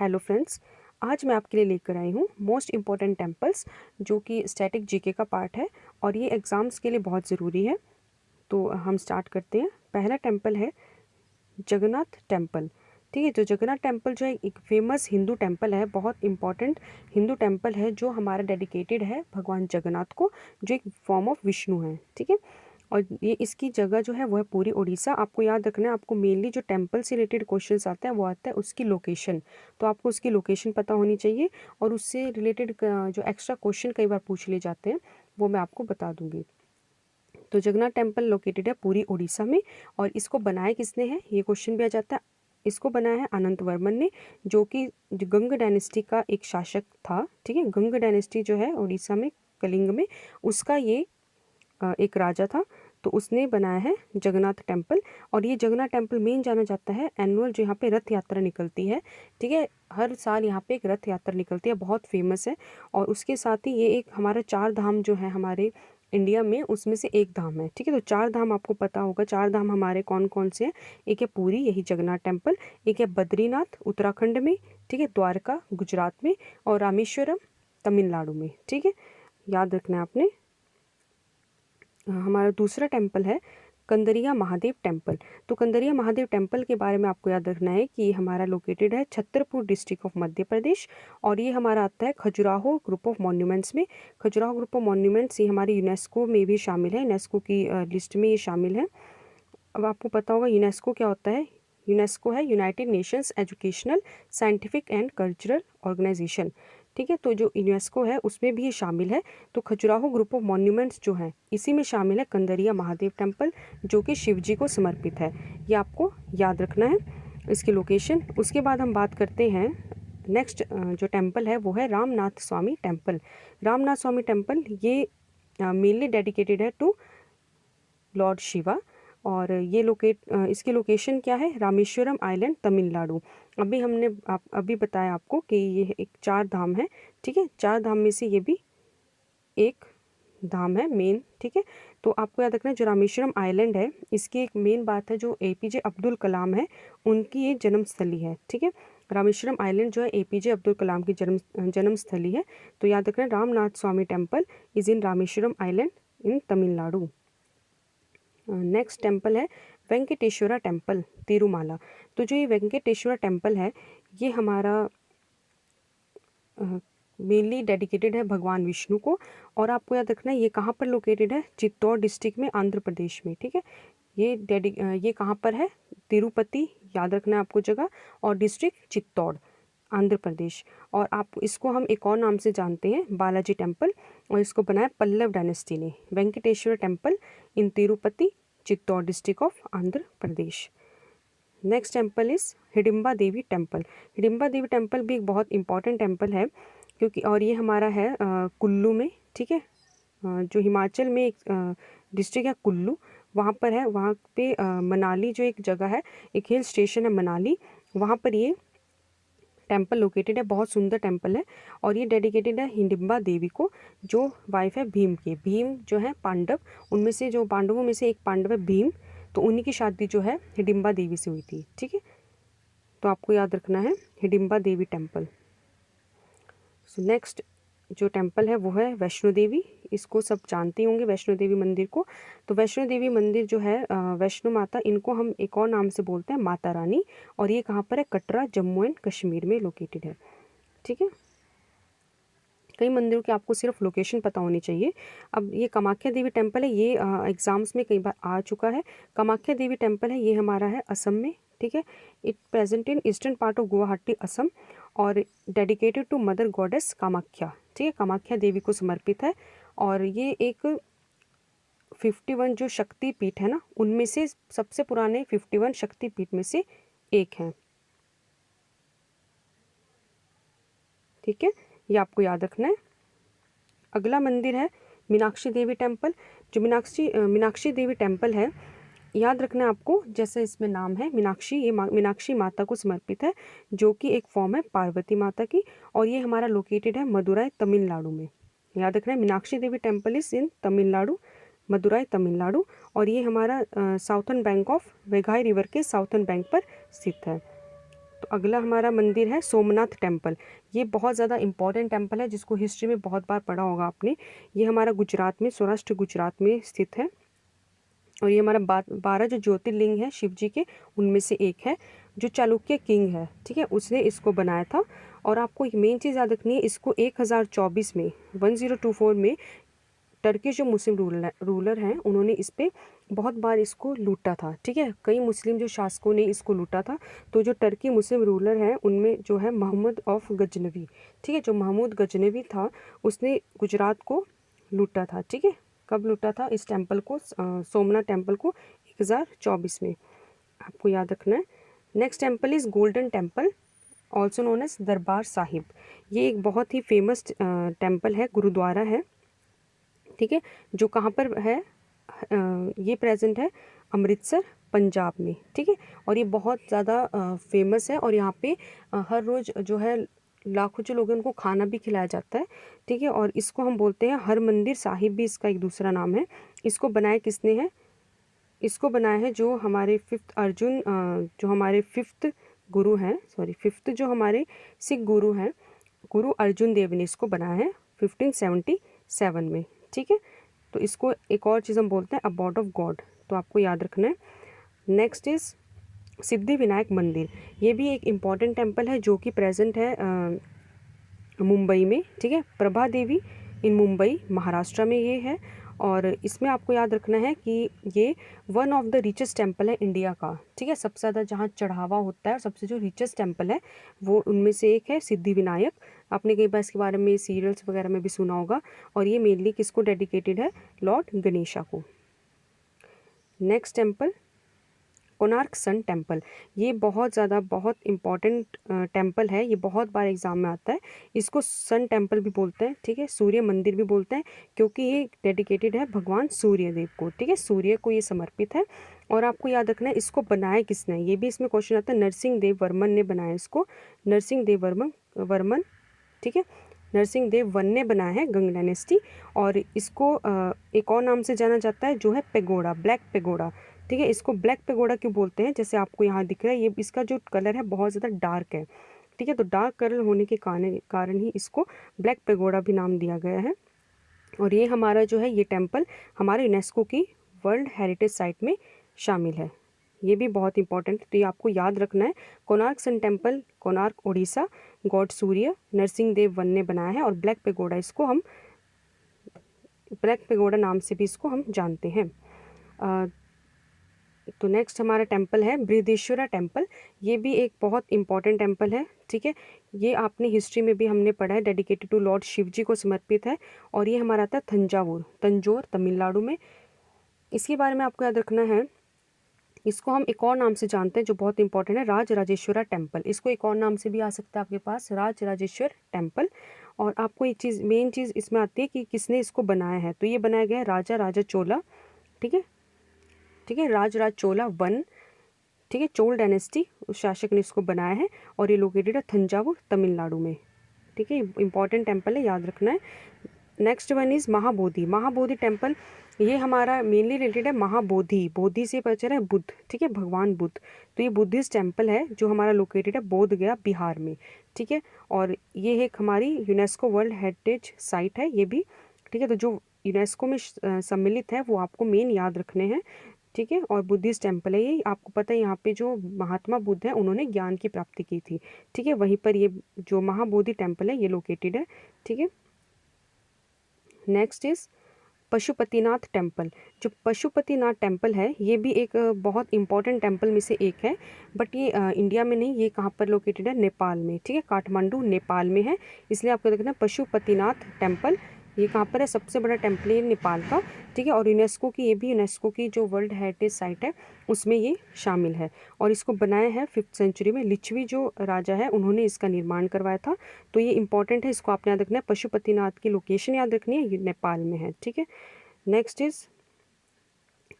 Hello friends, आज मैं आपके लिए लेकर आई हूँ मोस्ट इम्पॉर्टेंट टेम्पल्स जो कि स्टैटिक जीके का पार्ट है और ये एग्ज़ाम्स के लिए बहुत ज़रूरी है। तो हम स्टार्ट करते हैं। पहला टेम्पल है जगन्नाथ टेम्पल। ठीक है, तो जगन्नाथ टेम्पल जो है एक फेमस हिंदू टेम्पल है, बहुत इंपॉर्टेंट हिंदू टेम्पल है जो हमारा डेडिकेटेड है भगवान जगन्नाथ को, जो एक फॉर्म ऑफ विष्णु है। ठीक है, और ये इसकी जगह जो है वो है पूरी उड़ीसा। आपको याद रखना है, आपको मेनली जो टेम्पल से रिलेटेड क्वेश्चंस आते हैं वो आता है उसकी लोकेशन, तो आपको उसकी लोकेशन पता होनी चाहिए और उससे रिलेटेड जो एक्स्ट्रा क्वेश्चन कई बार पूछ लिए जाते हैं वो मैं आपको बता दूंगी। तो जगन्नाथ टेम्पल लोकेटेड है पूरी उड़ीसा में और इसको बनाया किसने है, ये क्वेश्चन भी आ जाता है। इसको बनाया है अनंत वर्मन ने, जो कि गंग डायनेस्टी का एक शासक था। ठीक है, गंग डायनेस्टी जो है उड़ीसा में कलिंग में, उसका ये एक राजा था, तो उसने बनाया है जगन्नाथ टेम्पल। और ये जगन्नाथ टेम्पल मेन जाना जाता है एनुअल, जो यहाँ पे रथ यात्रा निकलती है। ठीक है, हर साल यहाँ पे एक रथ यात्रा निकलती है, बहुत फेमस है। और उसके साथ ही ये एक हमारा 4 धाम जो है हमारे इंडिया में, उसमें से एक धाम है। ठीक है, तो 4 धाम आपको पता होगा। 4 धाम हमारे कौन कौन से हैं? एक है पुरी, यही जगन्नाथ टेम्पल। एक है बद्रीनाथ उत्तराखंड में। ठीक है, द्वारका गुजरात में, और रामेश्वरम तमिलनाडु में। ठीक है, याद रखना है आपने। हमारा दूसरा टेम्पल है कंदरिया महादेव टेम्पल। तो कंदरिया महादेव टेम्पल के बारे में आपको याद रखना है कि ये हमारा लोकेटेड है छतरपुर डिस्ट्रिक्ट ऑफ मध्य प्रदेश, और ये हमारा आता है खजुराहो ग्रुप ऑफ मॉन्यूमेंट्स में। खजुराहो ग्रुप ऑफ मॉन्यूमेंट्स ये हमारे यूनेस्को में भी शामिल है, यूनेस्को की लिस्ट में ये शामिल है। अब आपको पता होगा यूनेस्को क्या होता है। यूनेस्को है United Nations Educational Scientific and Cultural Organization. ठीक है, तो जो यूनेस्को है उसमें भी ये शामिल है। तो खजुराहो ग्रुप ऑफ मॉन्यूमेंट्स जो है इसी में शामिल है कंदरिया महादेव टेम्पल, जो कि शिव जी को समर्पित है। ये आपको याद रखना है, इसकी लोकेशन। उसके बाद हम बात करते हैं नेक्स्ट जो टेम्पल है वो है रामनाथ स्वामी टेम्पल। रामनाथ स्वामी टेम्पल ये मेनली डेडिकेटेड है टू लॉर्ड शिवा, और ये इसकी लोकेशन क्या है, रामेश्वरम आइलैंड तमिलनाडु। अभी बताया आपको कि ये एक 4 धाम है। ठीक है, 4 धाम में से ये भी एक धाम है मेन। ठीक है, तो आपको याद रखना है जो रामेश्वरम आइलैंड है, इसकी एक मेन बात है, जो एपीजे अब्दुल कलाम है उनकी ये जन्मस्थली है। ठीक है, रामेश्वरम आइलैंड जो है एपीजे अब्दुल कलाम की जन्मस्थली है। तो याद रखना Ramnath Swamy temple is in Rameswaram island in Tamil Nadu. Next temple है वेंकटेश्वरा टेम्पल तिरुमाला। तो जो ये वेंकटेश्वरा टेम्पल है ये हमारा मेनली डेडिकेटेड है भगवान विष्णु को, और आपको याद रखना है ये कहाँ पर लोकेटेड है, चित्तौड़ डिस्ट्रिक्ट में आंध्र प्रदेश में। ठीक है, ये कहाँ पर है, तिरुपति, याद रखना है आपको जगह, और डिस्ट्रिक्ट चित्तौड़ आंध्र प्रदेश। और आप इसको हम एक और नाम से जानते हैं बालाजी टेम्पल, और इसको बनाया पल्लव डायनेस्टी ने। Venkateshwara temple in Tirupati Chittoor district of Andhra Pradesh. Next temple is Hidimba Devi temple. Hidimba Devi temple भी एक बहुत इंपॉर्टेंट टेम्पल है, क्योंकि और ये हमारा है कुल्लू में। ठीक है, जो हिमाचल में एक डिस्ट्रिक्ट है कुल्लू, वहाँ पर है। वहाँ पे मनाली जो एक जगह है, एक हिल स्टेशन है मनाली, वहाँ पर ये टेम्पल लोकेटेड है। बहुत सुंदर टेम्पल है, और ये डेडिकेटेड है हिडिम्बा देवी को, जो वाइफ है भीम की। भीम जो है पांडव, उनमें से जो पांडवों में से एक पांडव है भीम, तो उन्हीं की शादी जो है हिडिम्बा देवी से हुई थी। ठीक है, तो आपको याद रखना है Hidimba Devi temple. So next जो टेम्पल है वो है वैष्णो देवी। इसको सब जानते होंगे वैष्णो देवी मंदिर को। तो वैष्णो देवी मंदिर जो है वैष्णो माता, इनको हम एक और नाम से बोलते हैं माता रानी, और ये कहाँ पर है, कटरा जम्मू एंड कश्मीर में लोकेटेड है। ठीक है, कई मंदिरों की आपको सिर्फ लोकेशन पता होनी चाहिए। अब ये कामाख्या देवी टेम्पल है, ये एग्जाम्स में कई बार आ चुका है। कामाख्या देवी टेम्पल है, ये हमारा है असम में। ठीक है, it present in eastern part of Guwahati Assam, और dedicated to mother goddess Kamakhya. ठीक है, कामाख्या देवी को समर्पित है, और ये एक 51 जो शक्ति पीठ है ना, उनमें से सबसे पुराने 51 शक्ति पीठ में से एक है। ठीक है, ये आपको याद रखना है। अगला मंदिर है मीनाक्षी देवी टेम्पल। जो मीनाक्षी देवी टेम्पल है, याद रखना है आपको, जैसे इसमें नाम है मीनाक्षी, ये मीनाक्षी माता को समर्पित है, जो कि एक फॉर्म है पार्वती माता की, और ये हमारा लोकेटेड है मदुराई तमिलनाडु में। याद रखना है Meenakshi Devi temple is in Tamil Nadu, Madurai Tamil Nadu, और ये हमारा southern bank of Vaigai river के साउथर्न बैंक पर स्थित है। तो अगला हमारा मंदिर है सोमनाथ टेम्पल। ये बहुत ज़्यादा इंपॉर्टेंट टेम्पल है, जिसको हिस्ट्री में बहुत बार पढ़ा होगा आपने। ये हमारा गुजरात में, सौराष्ट्र गुजरात में स्थित है। और ये हमारा 12 जो ज्योतिर्लिंग है शिव जी के, उनमें से एक है। जो चालुक्य किंग है, ठीक है, उसने इसको बनाया था। और आपको मेन चीज़ याद रखनी है, इसको 1024 में 1024 में टर्की जो मुस्लिम रूलर हैं, उन्होंने इस पर बहुत बार इसको लूटा था। ठीक है, कई मुस्लिम जो शासकों ने इसको लूटा था। तो जो टर्की मुस्लिम रूलर हैं, उनमें जो है महमूद ऑफ गजनवी, ठीक है, जो महमूद गजनवी था, उसने गुजरात को लूटा था। ठीक है, कब लूटा था इस टेम्पल को, सोमनाथ टेम्पल को? 1024 में, आपको याद रखना है। Next temple is golden temple, also known as Darbar Sahib. ये एक बहुत ही फेमस टेम्पल है, गुरुद्वारा है। ठीक है, जो कहाँ पर है? ये प्रेजेंट है अमृतसर, पंजाब में। ठीक है, और ये बहुत ज़्यादा फेमस है। और यहाँ पे हर रोज़ जो है लाखों जो लोग हैं उनको खाना भी खिलाया जाता है। ठीक है, और इसको हम बोलते हैं हरमंदिर साहिब, भी इसका एक दूसरा नाम है। इसको बनाया किसने है? इसको बनाया है जो हमारे जो हमारे फिफ्थ गुरु हैं, सॉरी फिफ्थ जो हमारे सिख गुरु हैं, गुरु अर्जुन देव ने इसको बनाया है 1577 में। ठीक है, तो इसको एक और चीज़ हम बोलते हैं अबॉट ऑफ गॉड, तो आपको याद रखना है। नेक्स्ट इज सिद्धि विनायक मंदिर। ये भी एक इम्पॉर्टेंट टेम्पल है, जो कि प्रेजेंट है मुंबई में। ठीक है, प्रभा देवी इन मुंबई, महाराष्ट्र में ये है। और इसमें आपको याद रखना है कि ये one of the richest temple है इंडिया का। ठीक है, सबसे ज़्यादा जहाँ चढ़ावा होता है, सबसे जो रिचेस्ट टेम्पल है वो उनमें से एक है सिद्धि विनायक। आपने कई बार इसके बारे में सीरियल्स वगैरह में भी सुना होगा। और ये मेनली किसको डेडिकेटेड है? लॉर्ड गणेशा को। Next temple Konark sun temple. ये बहुत इंपॉर्टेंट टेम्पल है, ये बहुत बार एग्जाम में आता है। इसको सन टेम्पल भी बोलते हैं, ठीक है, सूर्य मंदिर भी बोलते हैं, क्योंकि ये डेडिकेटेड है भगवान सूर्य देव को। ठीक है, सूर्य को ये समर्पित है। और आपको याद रखना है इसको बनाया किसने, ये भी इसमें क्वेश्चन आता है। नरसिंह देव वर्मन ने बनाया इसको, नरसिंह देव वर्मन। ठीक है, नरसिंह देव वन ने बनाया है, गंग डायनेस्टी। और इसको एक और नाम से जाना जाता है, जो है पेगोडा, ब्लैक पेगोडा। ठीक है, इसको ब्लैक पेगोडा क्यों बोलते हैं? जैसे आपको यहाँ दिख रहा है, ये इसका जो कलर है बहुत ज़्यादा डार्क है। ठीक है, तो डार्क कलर होने के कारण ही इसको ब्लैक पेगोडा भी नाम दिया गया है। और ये हमारा जो है ये टेम्पल हमारे यूनेस्को की वर्ल्ड हेरिटेज साइट में शामिल है। ये भी बहुत इंपॉर्टेंट, तो ये आपको याद रखना है। Konark sun temple, Konark Orissa, god Surya, Narasimha Deva one ने बनाया है। और ब्लैक पेगोडा, इसको हम ब्लैक पेगोडा नाम से भी इसको हम जानते हैं। तो नेक्स्ट हमारा टेम्पल है बृहदेश्वरा टेम्पल। ये भी एक बहुत इंपॉर्टेंट टेम्पल है। ठीक है, ये आपने हिस्ट्री में भी हमने पढ़ा है, डेडिकेटेड टू लॉर्ड शिव जी को समर्पित है। और ये हमारा आता है तंजौर तमिलनाडु में। इसके बारे में आपको याद रखना है, इसको हम एक और नाम से जानते हैं जो बहुत इंपॉर्टेंट है, राजराजेश्वरा टेम्पल। इसको एक और नाम से भी आ सकता है आपके पास, राजराजेश्वर टेम्पल। और आपको एक चीज़, मेन चीज़ इसमें आती है कि किसने इसको बनाया है, तो ये बनाया गया है राजा चोला। ठीक है, ठीक है, राज चोला वन। ठीक है, चोल डायनेस्टी, उस शासक ने इसको बनाया है। और ये लोकेटेड है तंजावुर तमिलनाडु में। ठीक है, इंपॉर्टेंट टेम्पल है, याद रखना है। Next one is Mahabodhi temple. ये हमारा मेनली रिलेटेड है बोधि से पता चला है बुद्ध। ठीक है, भगवान बुद्ध। तो ये बुद्धिस्ट टेम्पल है जो हमारा लोकेटेड है बोध गया, बिहार में। ठीक है, और ये एक हमारी यूनेस्को वर्ल्ड हेरिटेज साइट है ये भी। ठीक है, तो जो यूनेस्को में सम्मिलित है वो आपको मेन याद रखने हैं। ठीक है, और बुद्धिस्ट टेम्पल है ये, आपको पता है यहाँ पे जो महात्मा बुद्ध है उन्होंने ज्ञान की प्राप्ति की थी। ठीक है, वहीं पर ये जो महाबोधि टेम्पल है ये लोकेटेड है। ठीक है, नेक्स्ट इज पशुपतिनाथ टेम्पल। जो पशुपतिनाथ टेम्पल है ये भी एक बहुत इंपॉर्टेंट टेम्पल में से एक है। बट ये इंडिया में नहीं, ये कहाँ पर लोकेटेड है? नेपाल में। ठीक है, काठमांडू नेपाल में है, इसलिए आपको देखना है पशुपतिनाथ टेम्पल। ये कहाँ पर है? सबसे बड़ा टेम्पल है नेपाल का। ठीक है, और यूनेस्को की, ये भी यूनेस्को की जो वर्ल्ड हेरिटेज साइट है उसमें ये शामिल है। और इसको बनाया है 5th सेंचुरी में, लिच्छवी जो राजा है उन्होंने इसका निर्माण करवाया था। तो ये इंपॉर्टेंट है, इसको आपने याद रखना है। पशुपतिनाथ की लोकेशन याद रखनी है, ये नेपाल में है। ठीक है, नेक्स्ट इज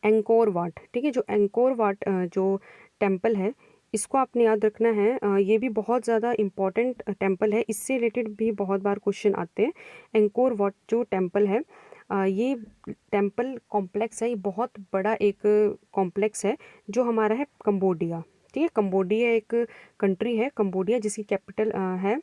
एंकोर वाट। ठीक है, जो एंकोर वाट जो टेम्पल है इसको आपने याद रखना है। ये भी बहुत ज़्यादा इम्पॉर्टेंट टेम्पल है, इससे रिलेटेड भी बहुत बार क्वेश्चन आते हैं। एंकोर वाट जो टेम्पल है, ये टेम्पल कॉम्प्लेक्स है, ये बहुत बड़ा एक कॉम्प्लेक्स है जो हमारा है कंबोडिया। ठीक है। कंबोडिया एक कंट्री है, कंबोडिया, जिसकी कैपिटल है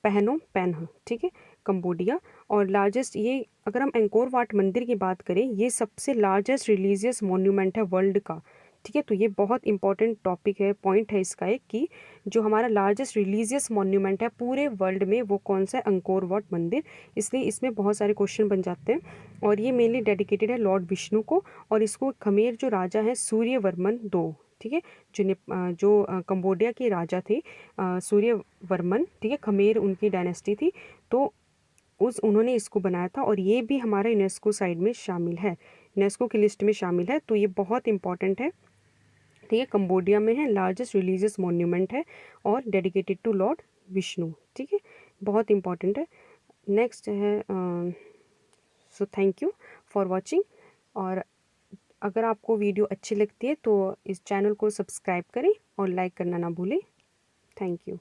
पहनोम पेन्ह, ठीक है, कंबोडिया। और लार्जेस्ट, ये अगर हम एंकोर वाट मंदिर की बात करें, ये सबसे लार्जेस्ट रिलीजियस मॉन्यूमेंट है वर्ल्ड का, ठीक है। तो ये बहुत इंपॉर्टेंट टॉपिक है, पॉइंट है इसका एक, कि जो हमारा लार्जेस्ट रिलीजियस मॉन्यूमेंट है पूरे वर्ल्ड में वो कौन सा है, अंकोर वाट मंदिर। इसलिए इसमें बहुत सारे क्वेश्चन बन जाते हैं। और ये मेनली डेडिकेटेड है लॉर्ड विष्णु को, और इसको खमेर जो राजा है सूर्यवर्मन दो, ठीक है, जो कंबोडिया के राजा थे सूर्यवर्मन, ठीक है, खमेर उनकी डायनेस्टी थी, तो उन्होंने इसको बनाया था। और ये भी हमारा यूनेस्को साइड में शामिल है, यूनेस्को की लिस्ट में शामिल है। तो ये बहुत इंपॉर्टेंट है, ठीक है। कंबोडिया में है, लार्जेस्ट रिलीजियस मॉन्यूमेंट है और डेडिकेटेड टू लॉर्ड विष्णु, ठीक है, बहुत इंपॉर्टेंट है। नेक्स्ट है, so thank you for watching. और अगर आपको वीडियो अच्छी लगती है तो इस चैनल को सब्सक्राइब करें और लाइक करना ना भूलें। Thank you.